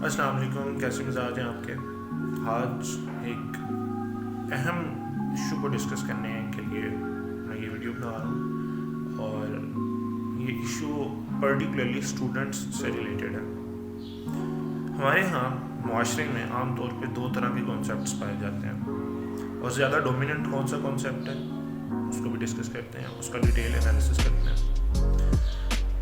السلام علیکم، کیسے مزاج ہیں آپ کے؟ آج ایک اہم ایشو کو ڈسکس کرنے کے لیے میں یہ ویڈیو بنا رہا ہوں، اور یہ ایشو پرٹیکولرلی اسٹوڈنٹس سے ریلیٹڈ ہے۔ ہمارے ہاں معاشرے میں عام طور پہ دو طرح کے کانسیپٹس پائے جاتے ہیں، اور زیادہ ڈومیننٹ کون سا کانسیپٹ ہے اس کو بھی ڈسکس کرتے ہیں، اس کا ڈیٹیل انالیسس کرتے ہیں۔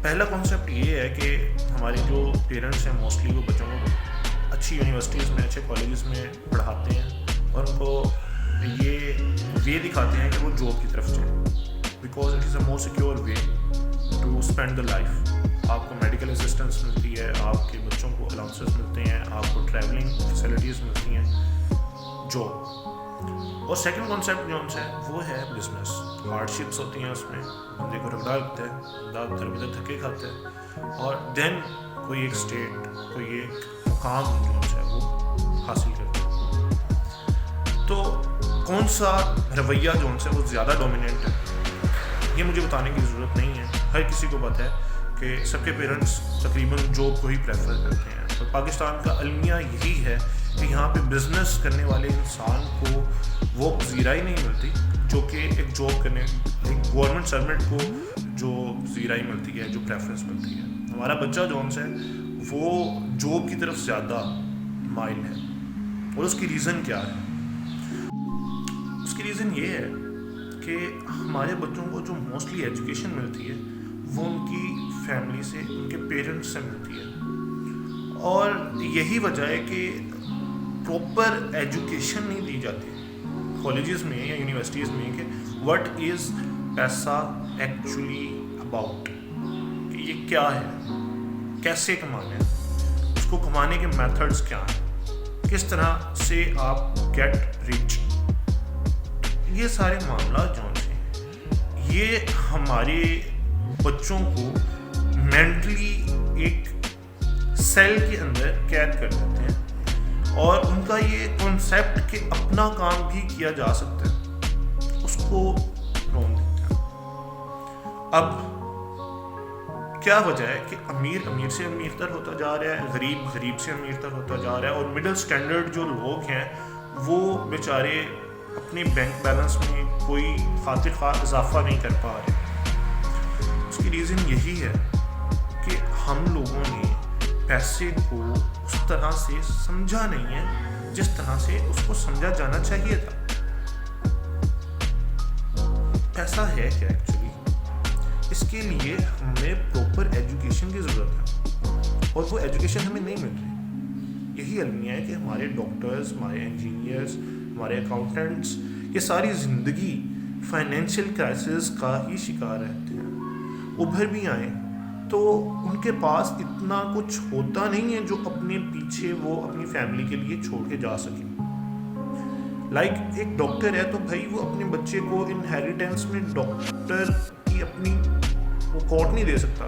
پہلا کانسیپٹ یہ ہے کہ ہمارے جو پیرنٹس ہیں موسٹلی وہ بچوں کو اچھی یونیورسٹیز میں، اچھے کالجز میں پڑھاتے ہیں اور ان کو یہ وے دکھاتے ہیں کہ وہ جاب کی طرف جائیں، because it is a more secure way to spend the life. آپ کو میڈیکل اسسٹنس ملتی ہے، آپ کے بچوں کو الاؤنسز ملتے ہیں، آپ کو ٹریولنگ فیسلٹیز ملتی ہیں، جاب۔ اور سیکنڈ کانسیپٹ جو ان سے وہ ہے بزنس۔ ہارڈ شپس ہوتی ہیں، اس میں بندے کو رگڑا لگتا ہے، بندہ ادھر ادھر دھکے کھاتا ہے، اور دین کوئی ایک اسٹیٹ، کوئی ایک مقام جو ان سے وہ حاصل کرتا ہے۔ تو کون سا رویہ جو ان سے وہ زیادہ ڈومیننٹ ہے، یہ مجھے بتانے کی ضرورت نہیں ہے، ہر کسی کو پتہ ہے کہ سب کے پیرنٹس تقریباً جاب کو ہی پریفر کرتے ہیں۔ اور پاکستان کا المیہ یہی ہے کہ یہاں پہ بزنس کرنے والے انسان کو وہ پذیرائی نہیں ملتی جو کہ ایک جاب کرنے، ایک گورنمنٹ سرونٹ کو جو پذیرائی ملتی ہے، جو پریفرنس ملتی ہے۔ ہمارا بچہ جو ان سے وہ جاب کی طرف زیادہ مائل ہے، اور اس کی ریزن کیا ہے؟ اس کی ریزن یہ ہے کہ ہمارے بچوں کو جو موسٹلی ایجوکیشن ملتی ہے وہ ان کی فیملی سے، ان کے پیرنٹس سے ملتی ہے، اور یہی وجہ ہے کہ پراپر ایجوکیشن نہیں دی جاتی کالجز میں یا یونیورسٹیز میں کہ وٹ از پیسہ ایکچولی اباؤٹ، کہ یہ کیا ہے، کیسے کمانا ہے، اس کو کمانے کے میتھڈس کیا ہیں، کس طرح سے آپ گیٹ ریچ۔ یہ سارے معاملات جو ہیں یہ ہمارے بچوں کو مینٹلی ایک سیل کے اندر قید کر دیتے ہیں، اور ان کا یہ کنسیپٹ کہ اپنا کام بھی کیا جا سکتا ہے اس کو رون دیتے ہیں۔ اب کیا وجہ ہے کہ امیر امیر سے امیر تر ہوتا جا رہا ہے، غریب غریب سے امیر تر ہوتا جا رہا ہے، اور مڈل سٹینڈرڈ جو لوگ ہیں وہ بیچارے اپنے بینک بیلنس میں کوئی خاطر خواہ اضافہ نہیں کر پا رہے۔ اس کی ریزن یہی ہے کہ ہم لوگوں نے پیسے کو اس طرح سے سمجھا نہیں ہے جس طرح سے اس کو سمجھا جانا چاہیے تھا۔ پیسہ ہے کیا ایکچولی؟ اس کے لیے ہمیں پراپر ایجوکیشن کی ضرورت ہے، اور وہ ایجوکیشن ہمیں نہیں مل رہی۔ یہی المیہ ہے کہ ہمارے ڈاکٹرز، ہمارے انجینئرز، ہمارے اکاؤنٹنٹس یہ ساری زندگی فائنینشیل کرائسس کا ہی شکار رہتے ہیں۔ ابھر بھی آئیں تو ان کے پاس اتنا کچھ ہوتا نہیں ہے جو اپنے پیچھے وہ اپنی فیملی کے لیے چھوڑ کے جا سکیں۔ ایک ڈاکٹر ہے تو بھائی وہ اپنے بچے کو انہیریٹنس میں ڈاکٹر کی اپنی وہ کوٹ نہیں دے سکتا،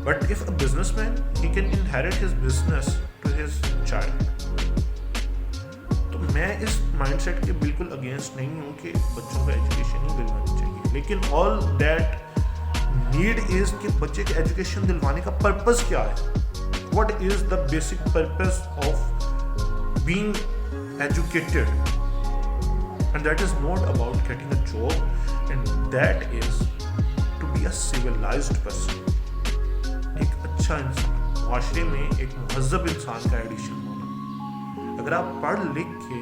but if a businessman he can inherit his business to his child. تو میں اس مائنڈ سیٹ کے بالکل اگینسٹ نہیں ہوں کہ بچوں کا ایجوکیشن ہی دلوانی چاہیے، لیکن آل دیٹ نیڈ از کہ بچے کے ایجوکیشن دلوانے کا پرپز کیا ہے، what is the basic purpose of being educated, and that is not about getting a job, and that is to be a civilized person, ایک اچھا انسان، معاشرے میں ایک مہذب انسان کا ایڈیشن ہونا۔ اگر آپ پڑھ لکھ کے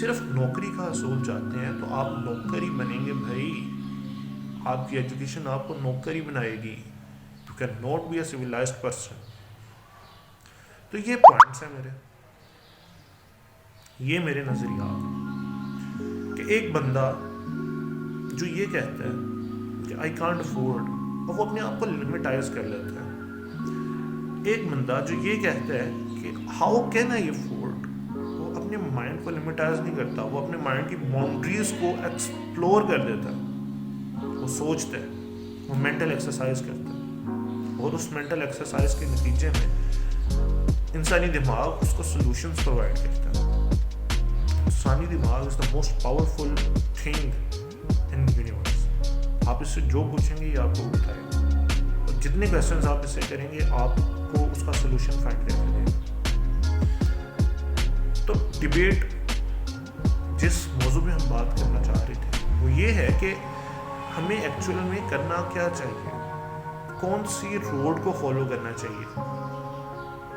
صرف نوکری کا حصول چاہتے ہیں تو آپ نوکر ہی بنیں گے بھائی، آپ کی ایجوکیشن آپ کو نوکر ہی بنائے گی، you can not be a civilized person. تو یہ پوائنٹس ہیں میرے، یہ میرے نظریات ہیں کہ ایک بندہ جو یہ کہتا ہے کہ آئی کانٹ افورڈ، اور وہ اپنے آپ کو لمیٹائز کر لیتا ہے۔ ایک بندہ جو یہ کہتا ہے کہ ہاؤ کین آئی افورڈ، وہ اپنے مائنڈ کو لمیٹائز نہیں کرتا، وہ اپنے مائنڈ کی باؤنڈریز کو ایکسپلور کر دیتا ہے، وہ سوچتا ہے، وہ مینٹل ایکسرسائز کرتا ہے، اور اس مینٹل ایکسرسائز کے نتیجے میں انسانی دماغ اس کو سلوشنز پرووائڈ کرتا ہے۔ انسانی دماغ is the most powerful thing in universe. آپ اس سے جو پوچھیں گے یہ آپ کو بتائے گا، اور جتنے کویسچنز آپ اس سے کریں گے آپ کو اس کا سلوشن فائنڈ کر کے دے گا۔ تو ڈبیٹ جس موضوع پہ ہم بات کرنا چاہ رہے تھے وہ یہ ہے کہ ہمیں ایکچوئل میں کرنا کیا چاہیے, کون سی روڈ کو فالو کرنا چاہیے.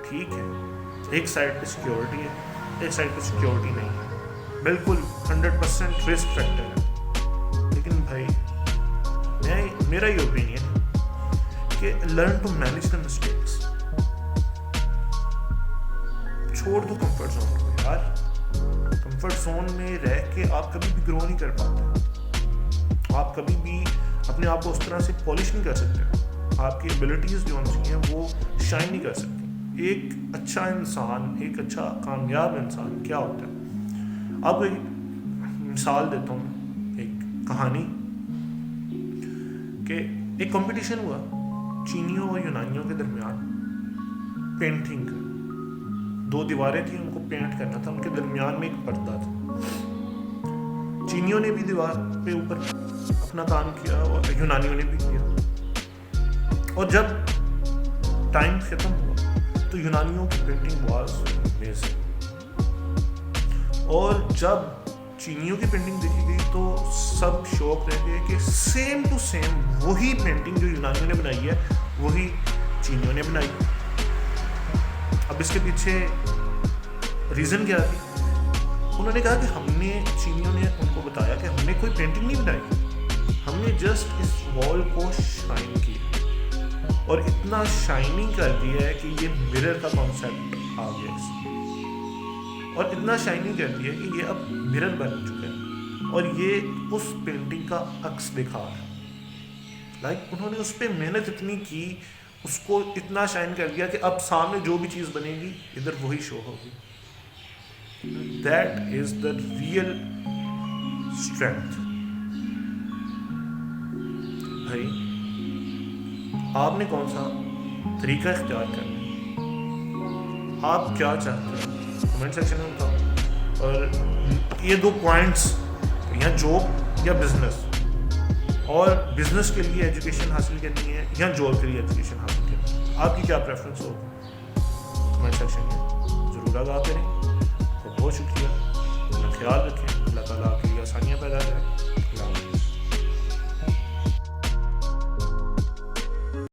ٹھیک ہے, ایک سائڈ پہ سیکیورٹی ہے, ایک سائڈ پہ سیکیورٹی نہیں ہے, بالکل 100% رسک فیکٹر ہے. لیکن بھائی میرا یہ اوپینین ہے کہ learn to manage the mistakes. چھوڑ دو کمفرٹ زون کو یار. کمفرٹ زون میں رہ کے آپ کبھی بھی گرو نہیں کر پاتے, آپ کبھی بھی اپنے آپ کو اس طرح سے پالش نہیں کر سکتے, آپ کی ایبلٹیز جو ہوتی ہیں وہ شائن نہیں کر سکتی. ایک اچھا انسان, ایک اچھا کامیاب انسان کیا ہوتا ہے؟ آپ کو ایک مثال دیتا ہوں, ایک کہانی کہ ایک کمپٹیشن ہوا چینیوں اور یونانیوں کے درمیان پینٹنگ کا. 2 دیواریں تھیں, ان کو پینٹ کرنا تھا, ان کے درمیان میں ایک پردہ تھا. چینیوں نے بھی دیوار پہ اوپر اپنا کام کیا اور یونانیوں نے بھی کیا. اور جب ٹائم ختم ہوا تو یونانیوں کی پینٹنگ واز امیزنگ, اور جب چینیوں کی پینٹنگ دیکھی گئی تو سب شوق رہ گئے کہ سیم ٹو سیم وہی پینٹنگ جو یونانیوں نے بنائی ہے وہی چینیوں نے بنائی. اب اس کے پیچھے ریزن کیا تھی؟ انہوں نے کہا کہ ہم نے, چینیوں نے ان کو بتایا کہ ہم نے کوئی پینٹنگ نہیں بنائی, ہم نے جسٹ اس وال کو شائن کیا اور اتنا شائننگ کر دیا ہے کہ یہ مرر کا کانسیپٹ آ گیا اس میں, اور اتنا شائننگ کر دیا کہ یہ اب مرر بن چکا ہے اور یہ اس پینٹنگ کا عکس دکھا رہا ہے. لائک انہوں نے اس پہ محنت اتنی کی, اس کو اتنا شائن کر دیا کہ اب سامنے جو بھی چیز بنے گی ادھر وہی شو ہوگی. That is the real strength. بھائی آپ نے کون سا طریقہ اختیار کرنا ہے, آپ کیا چاہتے ہیں کمنٹ سیکشن میں بتاؤ. اور یہ 2 پوائنٹس, یا جاب یا بزنس, اور بزنس کے لیے ایجوکیشن حاصل کرنی ہے یا جاب کے لیے ایجوکیشن حاصل کرنی ہے, آپ کی کیا پریفرنس ہوگی کمنٹ سیکشن میں ضرور آگاہ کریں. بہت شکریہ, اپنا خیال رکھیں, اللہ تعالیٰ آپ کی آسانیاں پیدا کریں.